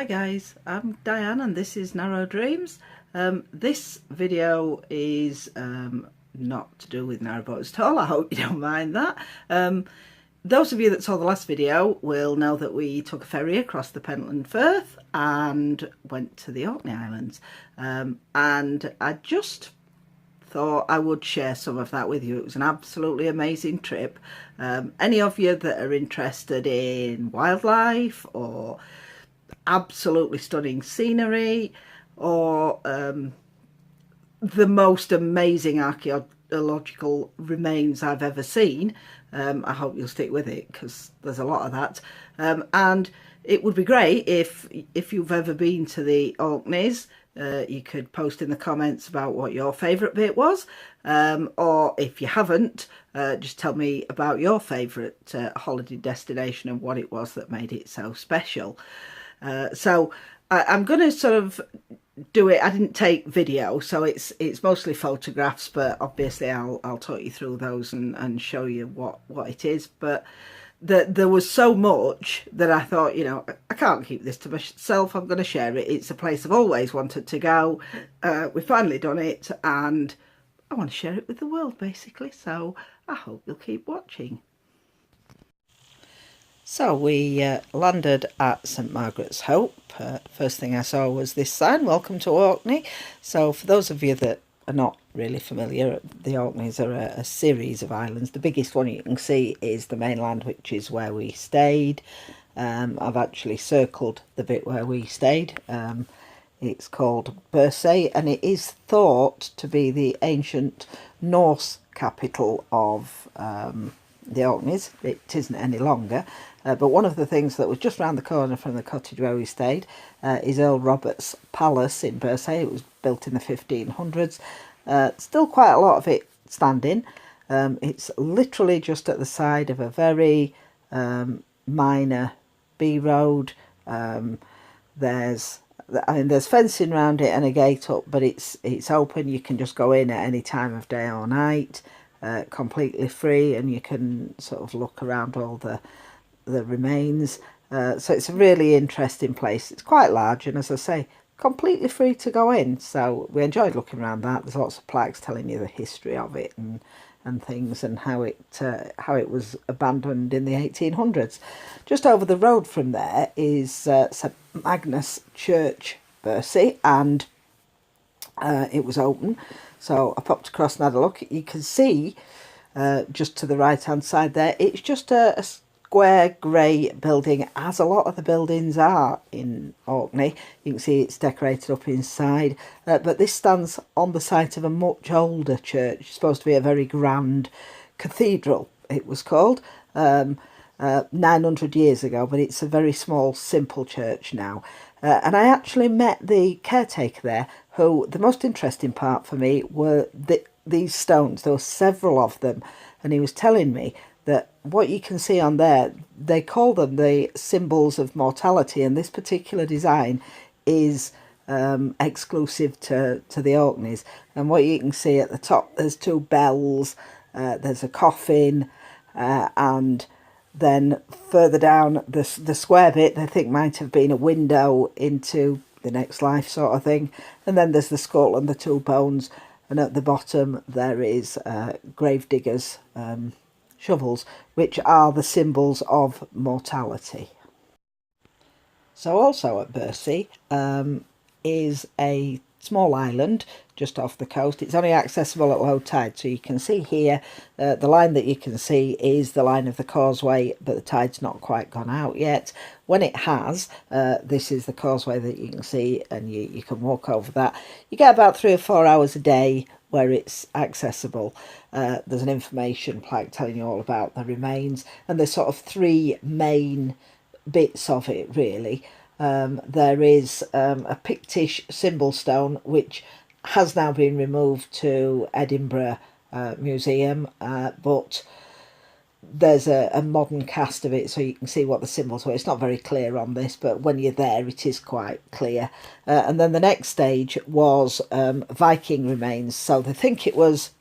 guys, I'm Diane and this is Narrow Dreams. This video is not to do with narrowboats at all. I hope you don't mind that. Those of you that saw the last video will know that we took a ferry across the Pentland Firth and went to the Orkney Islands, and I just thought I would share some of that with you. It was an absolutely amazing trip. Any of you that are interested in wildlife or absolutely stunning scenery or the most amazing archaeological remains I've ever seen, I hope you'll stick with it because there's a lot of that, and it would be great if you've ever been to the Orkneys. You could post in the comments about what your favourite bit was, or if you haven't, just tell me about your favourite holiday destination and what it was that made it so special. So I'm going to sort of do it. I didn't take video, so it's mostly photographs, but obviously I'll talk you through those and show you what it is. But there was so much that I thought, you know, I can't keep this to myself. I'm going to share it. It's a place I've always wanted to go. We've finally done it, and I want to share it with the world, basically. So I hope you'll keep watching. So we landed at St Margaret's Hope. First thing I saw was this sign, "Welcome to Orkney." So for those of you that are not really familiar, the Orkneys are a series of islands. The biggest one you can see is the mainland, which is where we stayed. I've actually circled the bit where we stayed. It's called Bersay, and it is thought to be the ancient Norse capital of the Orkneys. It isn't any longer, but one of the things that was just round the corner from the cottage where we stayed is Earl Robert's Palace in Bersay. It was built in the 1500s. Still quite a lot of it standing. It's literally just at the side of a very minor B road. There's fencing around it and a gate up, but it's open. You can just go in at any time of day or night, completely free, and you can sort of look around all the remains. So it's a really interesting place. It's quite large, and as I say, completely free to go in. So we enjoyed looking around that. There's lots of plaques telling you the history of it and things, and how it was abandoned in the 1800s. Just over the road from there is St Magnus Church, Bersay, and it was open. So I popped across and had a look. You can see just to the right hand side there, it's just a square grey building, as a lot of the buildings are in Orkney. You can see it's decorated up inside, but this stands on the site of a much older church. It's supposed to be a very grand cathedral, it was called, 900 years ago, but it's a very small, simple church now. And I actually met the caretaker there, who, the most interesting part for me were these stones. There were several of them, and he was telling me that what you can see on there, they call them the symbols of mortality, and this particular design is exclusive to the Orkneys. And what you can see at the top, there's two bells, there's a coffin, and then further down the square bit, I think might have been a window into the next life sort of thing. And then there's the skull and the two bones, and at the bottom there is gravediggers' shovels, which are the symbols of mortality. So also at Bersay is a small island just off the coast. It's only accessible at low tide, so you can see here the line that you can see is the line of the causeway, but the tide's not quite gone out yet. When it has, this is the causeway that you can see, and you can walk over that. You get about 3 or 4 hours a day where it's accessible. There's an information plaque telling you all about the remains, and there's sort of 3 main bits of it really. There is a Pictish symbol stone, which has now been removed to Edinburgh Museum, but there's a modern cast of it, so you can see what the symbols were. It's not very clear on this, but when you're there it is quite clear. And then the next stage was Viking remains. So they think it was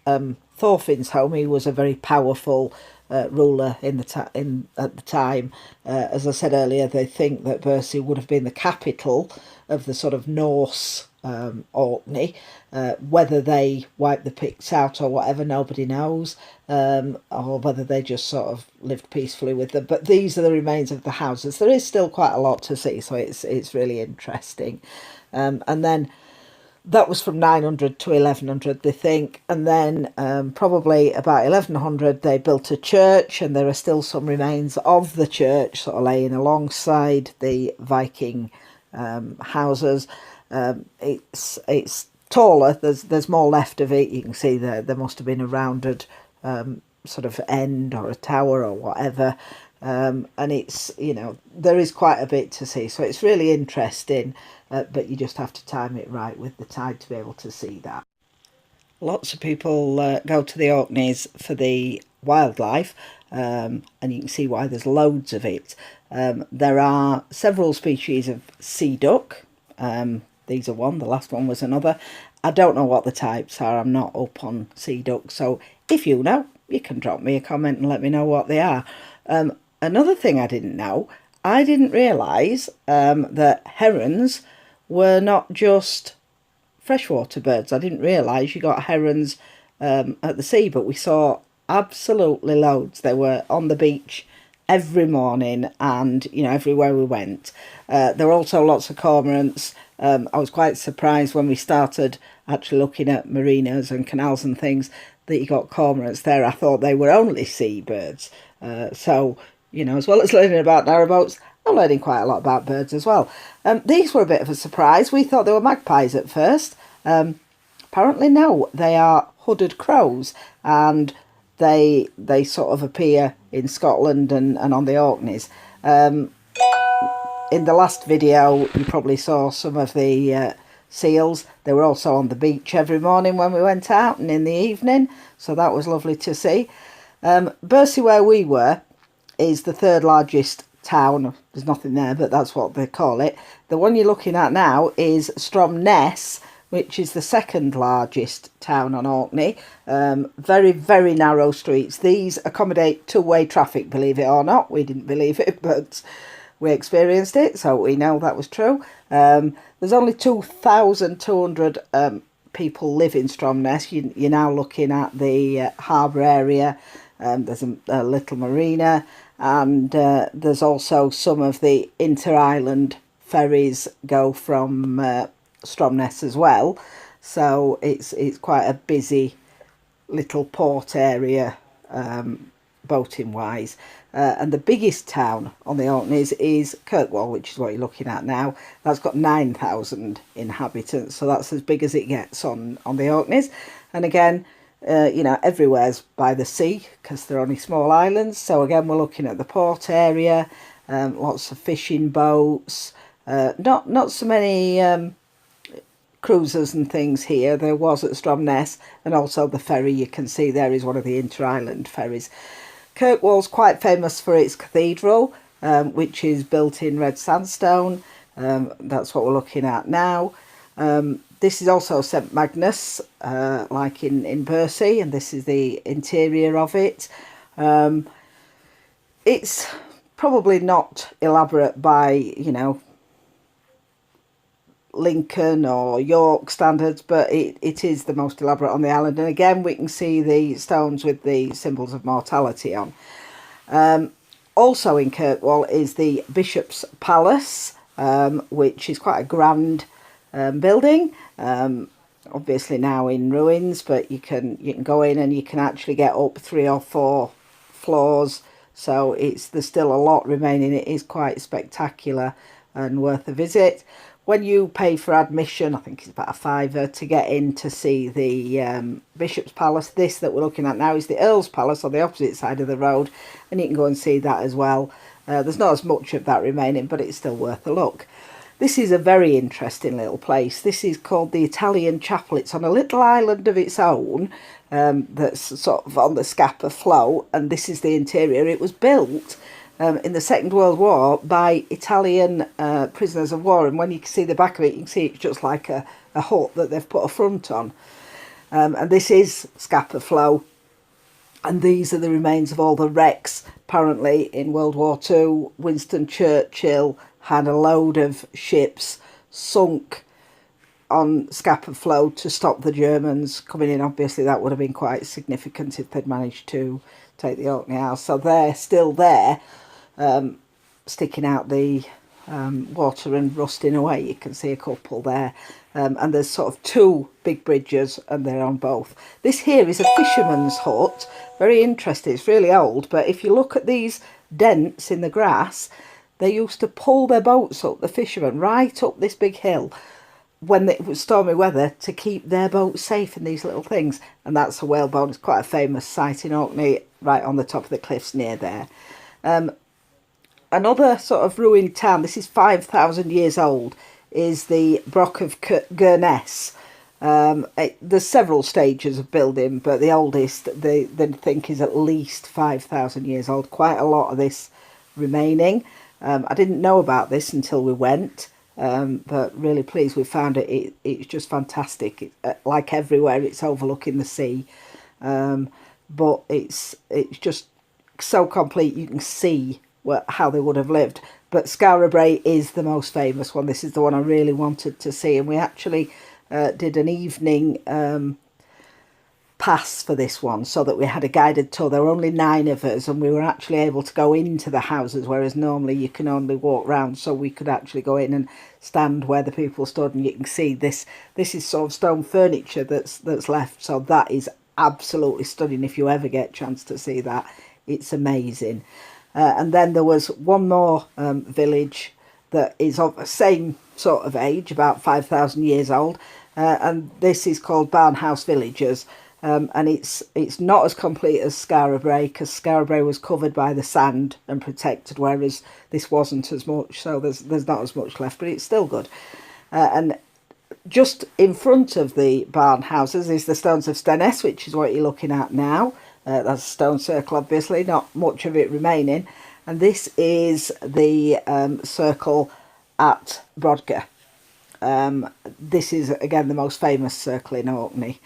Thorfinn's home. He was a very powerful ruler in at the time. As I said earlier, they think that Bursey would have been the capital of the sort of Norse Orkney. Whether they wiped the Picts out or whatever, nobody knows, or whether they just sort of lived peacefully with them. But these are the remains of the houses. There is still quite a lot to see, so it's really interesting. And then that was from 900 to 1100, they think, and then probably about 1100 they built a church, and there are still some remains of the church sort of laying alongside the Viking houses. It's taller. There's more left of it. You can see there must have been a rounded sort of end or a tower or whatever, and it's, you know, there is quite a bit to see, so it's really interesting, but you just have to time it right with the tide to be able to see that. Lots of people go to the Orkneys for the wildlife, and you can see why there's loads of it. There are several species of sea duck. These are one, the last one was another. I don't know what the types are, I'm not up on sea duck, so if you know, you can drop me a comment and let me know what they are. Another thing I didn't know, I didn't realise that herons were not just freshwater birds. I didn't realise you got herons at the sea, but we saw absolutely loads. They were on the beach every morning, and, you know, everywhere we went. There were also lots of cormorants. I was quite surprised when we started actually looking at marinas and canals and things that you got cormorants there. I thought they were only seabirds. So, you know, as well as learning about narrowboats, I'm learning quite a lot about birds as well. These were a bit of a surprise. We thought they were magpies at first. Apparently no, they are hooded crows, and they sort of appear in Scotland and on the Orkneys. In the last video you probably saw some of the seals. They were also on the beach every morning when we went out, and in the evening, so that was lovely to see. Bursey, where we were, is the third largest town. There's nothing there, but that's what they call it. The one you're looking at now is Stromness, which is the second largest town on Orkney. Very, very narrow streets. These accommodate two-way traffic, believe it or not. We didn't believe it, but we experienced it, so we know that was true. There's only 2,200 people live in Stromness. You're now looking at the harbour area. There's a little marina, and there's also some of the inter-island ferries go from Stromness as well. So it's quite a busy little port area, boating wise. And the biggest town on the Orkneys is Kirkwall, which is what you're looking at now. That's got 9,000 inhabitants, so that's as big as it gets on the Orkneys. And again, you know, everywhere's by the sea because they're only small islands. So again, we're looking at the port area, lots of fishing boats, not so many cruisers and things here. There was at Stromness, and also the ferry you can see there is one of the inter-island ferries. Kirkwall's quite famous for its cathedral, which is built in red sandstone. That's what we're looking at now. This is also St Magnus, like in Bursey, and this is the interior of it. It's probably not elaborate by, you know, Lincoln or York standards, but it is the most elaborate on the island. And again, we can see the stones with the symbols of mortality on. Also in Kirkwall is the Bishop's Palace, which is quite a grand building. Obviously now in ruins, but you can go in and you can actually get up 3 or 4 floors. So there's still a lot remaining. It is quite spectacular and worth a visit. When you pay for admission, I think it's about £5 to get in to see the Bishop's Palace. This that we're looking at now is the Earl's Palace on the opposite side of the road, and you can go and see that as well. There's not as much of that remaining, but it's still worth a look. This is a very interesting little place. This is called the Italian Chapel. It's on a little island of its own that's sort of on the Scapa Flow, and this is the interior. It was built in the Second World War by Italian prisoners of war, and when you can see the back of it, you can see it's just like a hut that they've put a front on. And this is Scapa Flow, And these are the remains of all the wrecks. Apparently in World War II, Winston Churchill had a load of ships sunk on Scapa Flow to stop the Germans coming in. Obviously that would have been quite significant if they'd managed to take the Orkney House. So they're still there, sticking out the water and rusting away. You can see a couple there. And there's sort of two big bridges and they're on both. This here is a fisherman's hut. Very interesting. It's really old, but if you look at these dents in the grass, they used to pull their boats up, the fishermen, right up this big hill when it was stormy weather to keep their boats safe in these little things. And that's a whalebone. It's quite a famous site in Orkney, right on the top of the cliffs near there. Another sort of ruined town, this is 5,000 years old, is the Broch of Gurness. There's several stages of building, but the oldest they think is at least 5,000 years old. Quite a lot of this remaining. I didn't know about this until we went, but really pleased we found it. It's just fantastic. Like everywhere, it's overlooking the sea, but it's just so complete. You can see how they would have lived. But Skara Brae is the most famous one. This is the one I really wanted to see, and we actually did an evening pass for this one, so that we had a guided tour. There were only 9 of us, and we were actually able to go into the houses, whereas normally you can only walk round. So we could actually go in and stand where the people stood, and you can see this is sort of stone furniture that's left. So that is absolutely stunning. If you ever get a chance to see that, it's amazing. And then there was one more village that is of the same sort of age, about 5,000 years old, and this is called Barnhouse Villagers, and it's not as complete as Skara Brae, because Skara Brae was covered by the sand and protected, whereas this wasn't as much, so there's not as much left, but it's still good. And just in front of the barn houses is the Stones of Stenness, which is what you're looking at now. That's a stone circle, obviously, not much of it remaining. And this is the circle at Brodgar. This is, again, the most famous circle in Orkney.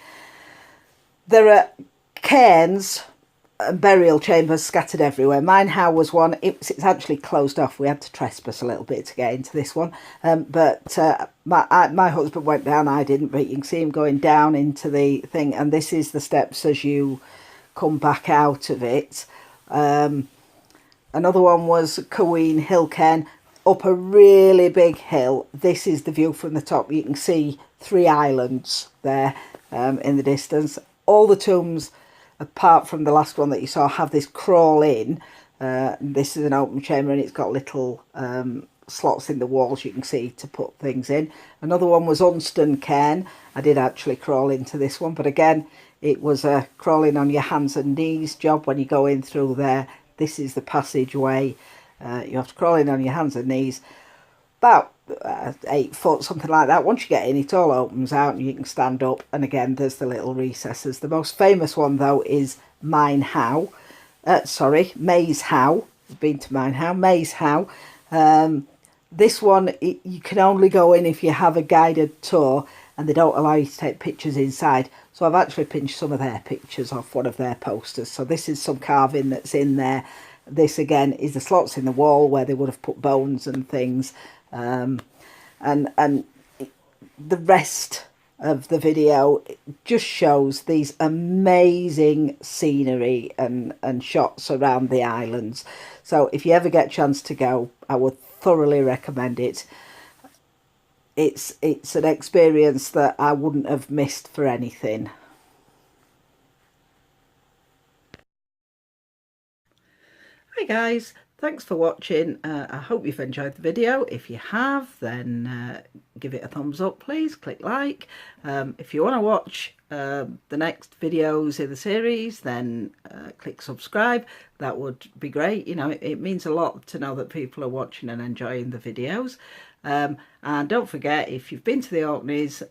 There are cairns and burial chambers scattered everywhere. Minehow was one. It's actually closed off. We had to trespass a little bit to get into this one. But my husband went down, I didn't, but you can see him going down into the thing. And this is the steps as you come back out of it. Another one was Coween Hill Cairn, up a really big hill. This is the view from the top. You can see 3 islands there in the distance. All the tombs, apart from the last one that you saw, have this crawl in. This is an open chamber, and it's got little slots in the walls, you can see, to put things in. Another one was Unston Cairn. I did actually crawl into this one, but again, it was a crawling on your hands and knees job when you go in through there. This is the passageway. You have to crawl in on your hands and knees. About 8 foot, something like that. Once you get in, it all opens out and you can stand up. And again, there's the little recesses. The most famous one, though, is Maze Howe. I've been to Maze Howe. This one, you can only go in if you have a guided tour, and they don't allow you to take pictures inside. So I've actually pinched some of their pictures off one of their posters. So this is some carving that's in there. This again is the slots in the wall where they would have put bones and things. And the rest of the video just shows these amazing scenery and shots around the islands. So if you ever get a chance to go, I would thoroughly recommend it. It's an experience that I wouldn't have missed for anything. Hi guys, thanks for watching. I hope you've enjoyed the video. If you have, then give it a thumbs up, please. Click like. If you want to watch the next videos in the series, then click subscribe. That would be great. You know, it means a lot to know that people are watching and enjoying the videos. And don't forget, if you've been to the Orkneys,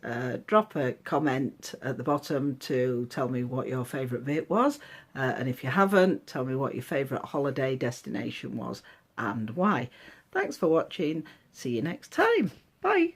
drop a comment at the bottom to tell me what your favourite bit was, and if you haven't, tell me what your favourite holiday destination was and why. Thanks for watching. See you next time. Bye.